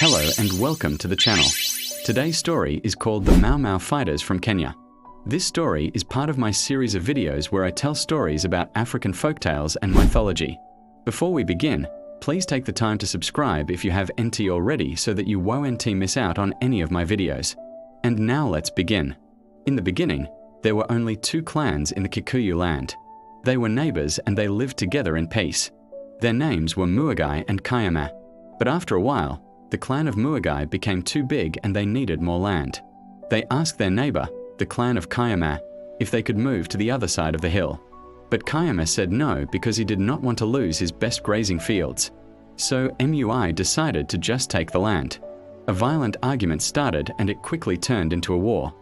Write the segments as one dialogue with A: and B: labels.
A: Hello and welcome to the channel. Today's story is called The Mau Mau Fighters from Kenya. This story is part of my series of videos where I tell stories about African folktales and mythology. Before we begin, please take the time to subscribe if you have NT already so that you won't miss out on any of my videos. And now let's begin. In the beginning, there were only two clans in the Kikuyu land. They were neighbors and they lived together in peace. Their names were Muigai and Kayama. But after a while, the clan of Muigai became too big and they needed more land. They asked their neighbor, the clan of Kayama, if they could move to the other side of the hill. But Kayama said no because he did not want to lose his best grazing fields. So MUI decided to just take the land. A violent argument started and it quickly turned into a war.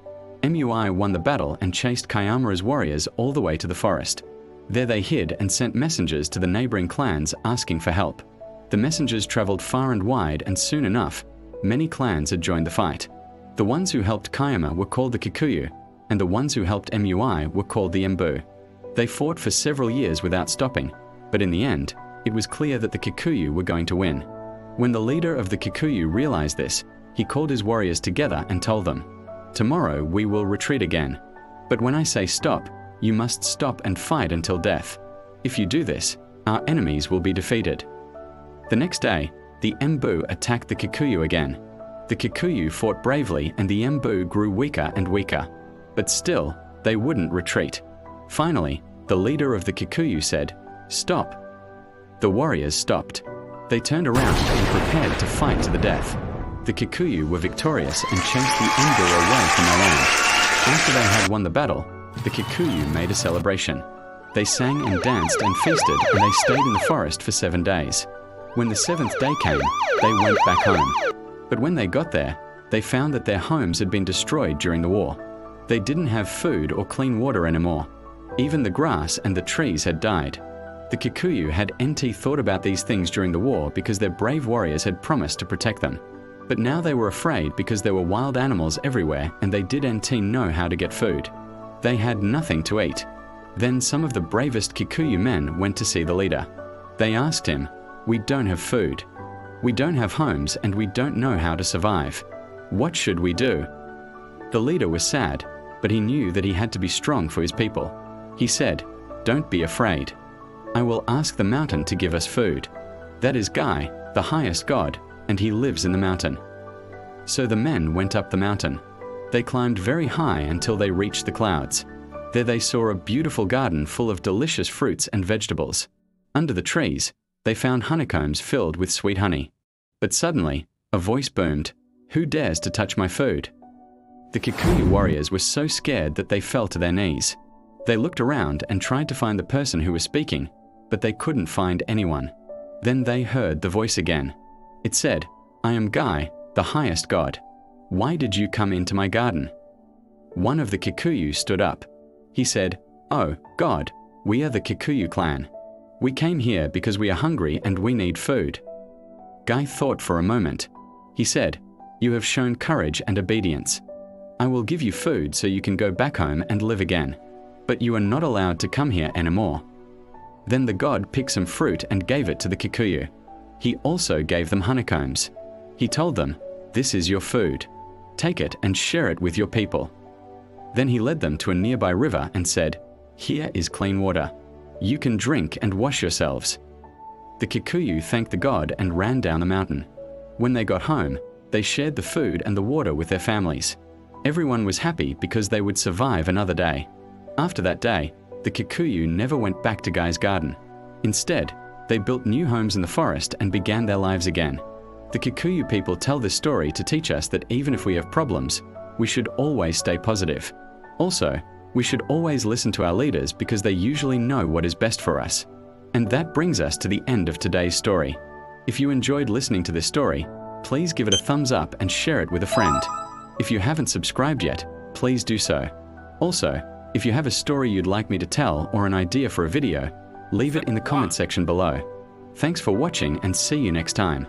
A: MUI won the battle and chased Kayama's warriors all the way to the forest. There they hid and sent messengers to the neighboring clans asking for help. The messengers traveled far and wide, and soon enough, many clans had joined the fight. The ones who helped Kayama were called the Kikuyu, and the ones who helped MUI were called the Embu. They fought for several years without stopping, but in the end, it was clear that the Kikuyu were going to win. When the leader of the Kikuyu realized this, he called his warriors together and told them, "Tomorrow we will retreat again. But when I say stop, you must stop and fight until death. If you do this, our enemies will be defeated." The next day, the Embu attacked the Kikuyu again. The Kikuyu fought bravely and the Embu grew weaker and weaker. But still, they wouldn't retreat. Finally, the leader of the Kikuyu said, "Stop." The warriors stopped. They turned around and prepared to fight to the death. The Kikuyu were victorious and chased the Embu away from their land. After they had won the battle, the Kikuyu made a celebration. They sang and danced and feasted, and they stayed in the forest for 7 days. When the 7th day came, they went back home. But when they got there, they found that their homes had been destroyed during the war. They didn't have food or clean water anymore. Even the grass and the trees had died. The Kikuyu had thought about these things during the war because their brave warriors had promised to protect them. But now they were afraid because there were wild animals everywhere and they didn't know how to get food. They had nothing to eat. Then some of the bravest Kikuyu men went to see the leader. They asked him, "We don't have food. We don't have homes and we don't know how to survive. What should we do?" The leader was sad, but he knew that he had to be strong for his people. He said, "Don't be afraid. I will ask the mountain to give us food. That is Guy, the highest god, and he lives in the mountain." So the men went up the mountain. They climbed very high until they reached the clouds. There they saw a beautiful garden full of delicious fruits and vegetables. Under the trees, they found honeycombs filled with sweet honey. But suddenly, a voice boomed, "Who dares to touch my food?" The Kikuyu warriors were so scared that they fell to their knees. They looked around and tried to find the person who was speaking, but they couldn't find anyone. Then they heard the voice again. It said, "I am Guy, the highest god. Why did you come into my garden?" One of the Kikuyu stood up. He said, "Oh, God, we are the Kikuyu clan. We came here because we are hungry and we need food." Guy thought for a moment. He said, "You have shown courage and obedience. I will give you food so you can go back home and live again. But you are not allowed to come here anymore." Then the god picked some fruit and gave it to the Kikuyu. He also gave them honeycombs. He told them, "This is your food. Take it and share it with your people." Then he led them to a nearby river and said, "Here is clean water. You can drink and wash yourselves." The Kikuyu thanked the god and ran down the mountain. When they got home, they shared the food and the water with their families. Everyone was happy because they would survive another day. After that day, the Kikuyu never went back to Guy's garden. Instead, they built new homes in the forest and began their lives again. The Kikuyu people tell this story to teach us that even if we have problems, we should always stay positive. Also, we should always listen to our leaders because they usually know what is best for us. And that brings us to the end of today's story. If you enjoyed listening to this story, please give it a thumbs up and share it with a friend. If you haven't subscribed yet, please do so. Also, if you have a story you'd like me to tell or an idea for a video, leave it in the comment section below. Thanks for watching and see you next time.